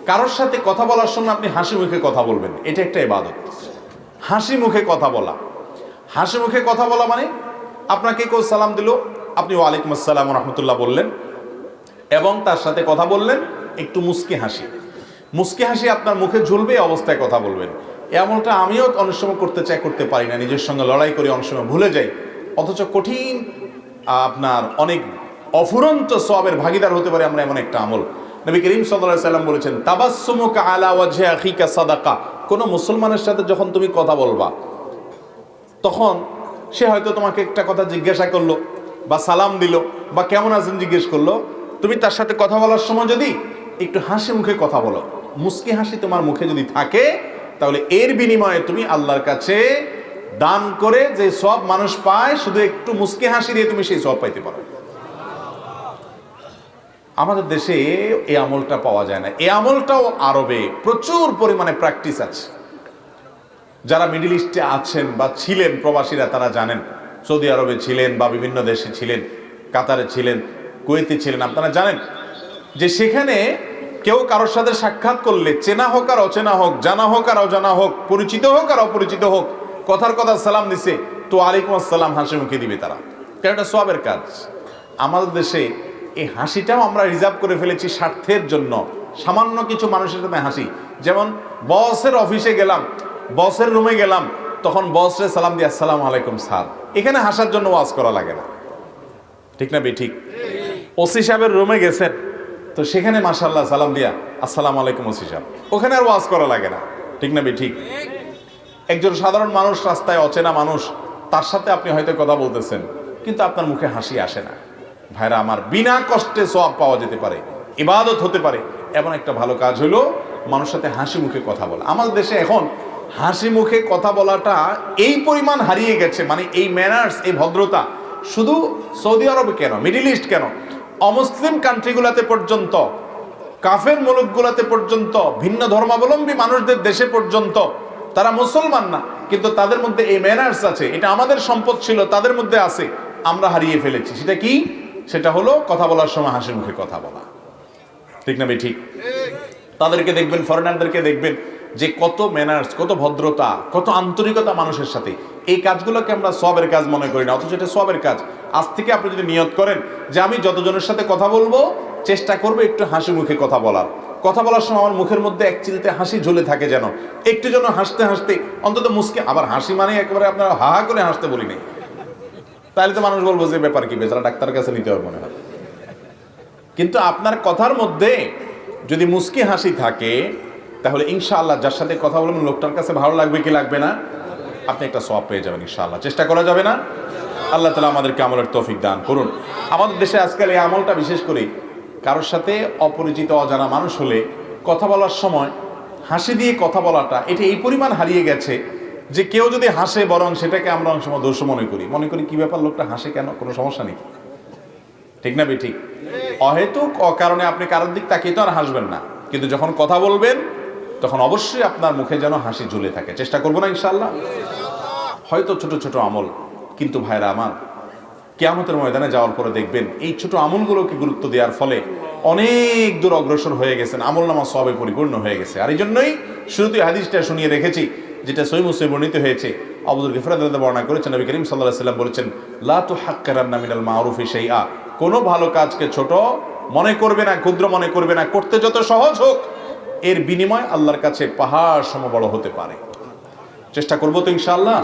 কারোর সাথে কথা বলার সময় আপনি হাসি মুখে কথা বলবেন, এটা একটা ইবাদত। হাসি মুখে কথা বলা, হাসি মুখে কথা বলা মানে আপনাকে কেউ সালাম দিল, আপনি ওয়ালাইকুম আসসালাম রহমতুল্লাহ বললেন এবং তার সাথে কথা বললেন একটু মুস্কি হাসি। মুস্কি হাসি আপনার মুখে ঝুলবে, এই অবস্থায় কথা বলবেন। এমনটা আমিও অনেক সময় করতে চাই, করতে পারি না, নিজের সঙ্গে লড়াই করে অনেক সময় ভুলে যাই, অথচ কঠিন আপনার অনেক অফুরন্ত সওয়াবের ভাগীদার হতে পারে আমরা এমন একটা আমল। নবী করিম সাল্লাল্লাহু আলাইহি ওয়াসাল্লাম বলেছেন, তাবাসসুমুকা আলা ওয়াজহি আখিকা সাদাকা। কোন মুসলমানের সাথে যখন তুমি কথা বলবা, তখন সে হয়তো তোমাকে একটা কথা জিজ্ঞাসা করলো বা সালাম দিল বা কেমন আছেন জিজ্ঞেস করলো, তুমি তার সাথে কথা বলার সময় যদি একটু হাসি মুখে কথা বলো, মুস্কি হাসি তোমার মুখে যদি থাকে, তাহলে এর বিনিময়ে তুমি আল্লাহর কাছে দান করে যে সওয়াব মানুষ পায়, শুধু একটু মুস্কি হাসি দিয়ে তুমি সেই সওয়াব পাইতে পারো। আমাদের দেশে এই আমলটা পাওয়া যায় না। এই আমলটাও আরবে প্রচুর পরিমাণে প্র্যাকটিস আছে। যারা মিডল ইস্টে আছেন বা ছিলেন প্রবাসীরা, তারা জানেন। সৌদি আরবে ছিলেন বা বিভিন্ন দেশে ছিলেন, কাতারে ছিলেন, কুয়েতে ছিলেন, আপনারা জানেন যে সেখানে কেউ কারোর সাথে সাক্ষাৎ করলে, চেনা হোক আর অচেনা হোক, জানা হোক আর অজানা হোক, পরিচিত হোক আর অপরিচিত হোক, কথার কথা সালাম দিছে তো ওয়ালাইকুম আসসালাম হাসি মুখে দিবে তারা, কারণ এটা সওয়াবের কাজ। আমাদের দেশে এই হাসিটাও আমরা রিজার্ভ করে ফেলেছি স্বার্থের জন্য। সামান্য কিছু মানুষের সাথে হাসি, যেমন বসের অফিসে গেলাম, বসের রুমে গেলাম, তখন বসরে সালাম দিয়ে আসসালামু আলাইকুম স্যার, এখানে হাসার জন্য ওয়াজ করা লাগে না, ঠিক না ঠিক? ওসি সাহেবের রুমে গেছেন, তো সেখানে মাশাআল্লাহ সালাম দিয়া আসসালামু আলাইকুম ওসি সাহেব, ওখানে আর ওয়াজ করা লাগে না, ঠিক না ঠিক? একজন সাধারণ মানুষ, রাস্তায় অচেনা মানুষ, তার সাথে আপনি হয়তো কথা বলতেছেন, কিন্তু আপনার মুখে হাসি আসে না। ভাইরা আমার, বিনা কষ্টে সওয়াব পাওয়া যেতে পারে, ইবাদত হতে পারে, এমন একটা ভালো কাজ হলো মানুষের সাথে হাসি মুখে কথা বলা। আমাদের দেশে এখন হাসি মুখে কথা বলাটা এই পরিমাণ হারিয়ে গেছে, মানে এই ম্যানার্স, এই ভদ্রতা শুধু সৌদি আরবে কেন, মিডল ইস্ট কেন, অমুসলিম কান্ট্রিগুলোতে পর্যন্ত, কাফের মুলুকগুলোতে পর্যন্ত, ভিন্ন ধর্মাবলম্বী মানুষদের দেশে পর্যন্ত, তারা মুসলমান না কিন্তু তাদের মধ্যে এই ম্যানার্স আছে। এটা আমাদের সম্পদ ছিল, তাদের মধ্যে আছে, আমরা হারিয়ে ফেলেছি। সেটা কি? সেটা হলো কথা বলার সময় হাসি মুখে কথা বলা, ঠিক না ঠিক? তাদেরকে দেখবেন, ফরেনারদেরকে দেখবেন যে কত ম্যানার্স, কত ভদ্রতা, কত আন্তরিকতা মানুষের সাথে। এই কাজগুলোকে আমরা সওয়াবের কাজ মনে করি না, অথচ এটা সওয়াবের কাজ। আজ থেকে আপনি যদি নিয়ত করেন যে আমি যতজনের সাথে কথা বলবো চেষ্টা করবো একটু হাসি মুখে কথা বলার, কথা বলার সময় আমার মুখের মধ্যে এক চিলতে হাসি ঝুলে থাকে, যেন একটু যেন হাসতে হাসতে অন্তত মুস্কি, আবার হাসি মানে একেবারে আপনারা হা হা করে হাসতে বলি নেই, তাহলে তো মানুষ বলবো যে ব্যাপার কি, বেচারা ডাক্তারের কাছে নিতে হবে মনে হয়। কিন্তু আপনার কথার মধ্যে যদি মুস্কি হাসি থাকে, তাহলে ইনশাআল্লাহ যার সাথে কথা বলবেন লোকটার কাছে ভালো লাগবে কি লাগবে না, আপনি একটা সওয়াব পেয়ে যাবেন ইনশাআল্লাহ। চেষ্টা করা যাবে না? আল্লাহ তাআলা আমাদেরকে আমলের তৌফিক দান করুন। আমাদের দেশে আজকাল এই আমলটা বিশেষ করে কারোর সাথে অপরিচিত অজানা মানুষ হলে কথা বলার সময় হাসি দিয়ে কথা বলাটা, এটা এই পরিমাণ হারিয়ে গেছে যে কেউ যদি হাসে বরং সেটাকে আমরা অনেক সময় দোষ মনে করি কি ব্যাপার, লোকটা হাসে কেন, কোনো সমস্যা নেই, ঠিক না ঠিক? অহেতুক অকারণে আপনি কারোর দিক তাকিয়ে তো আর হাসবেন না, কিন্তু যখন কথা বলবেন তখন অবশ্যই আপনার মুখে যেন হাসি ঝুলে থাকে। চেষ্টা করবো না ইনশাআল্লাহ? হয়তো ছোট ছোট আমল, কিন্তু ভাইরা আমার, কিয়ামতের ময়দানে যাওয়ার পরে দেখবেন এই ছোট আমলগুলোকে গুরুত্ব দেওয়ার ফলে অনেক দূর অগ্রসর হয়ে গেছেন, আমলনামা সওয়াবে পরিপূর্ণ হয়ে গেছে। আর এই জন্যই শুরুতেই হাদিসটা শুনিয়ে রেখেছি, যেটা সহিহ মুসলিমে বর্ণিত হয়েছে। আবু যর গিফারী রাদিয়াল্লাহু বর্ণনা করেছেন, নবী করিম সাল্লাল্লাহু আলাইহি ওয়াসাল্লাম বলেছেন, লা তুহাক্কিরান্না মিনাল মারুফি শাইআ, কোনো ভালো কাজকে ছোট মনে করবে না, ক্ষুদ্র মনে করবে না, করতে যত সহজ হোক এর বিনিময় আল্লাহর কাছে পাহাড় সম বড় হতে পারে। চেষ্টা করবো তো ইনশাআল্লাহ।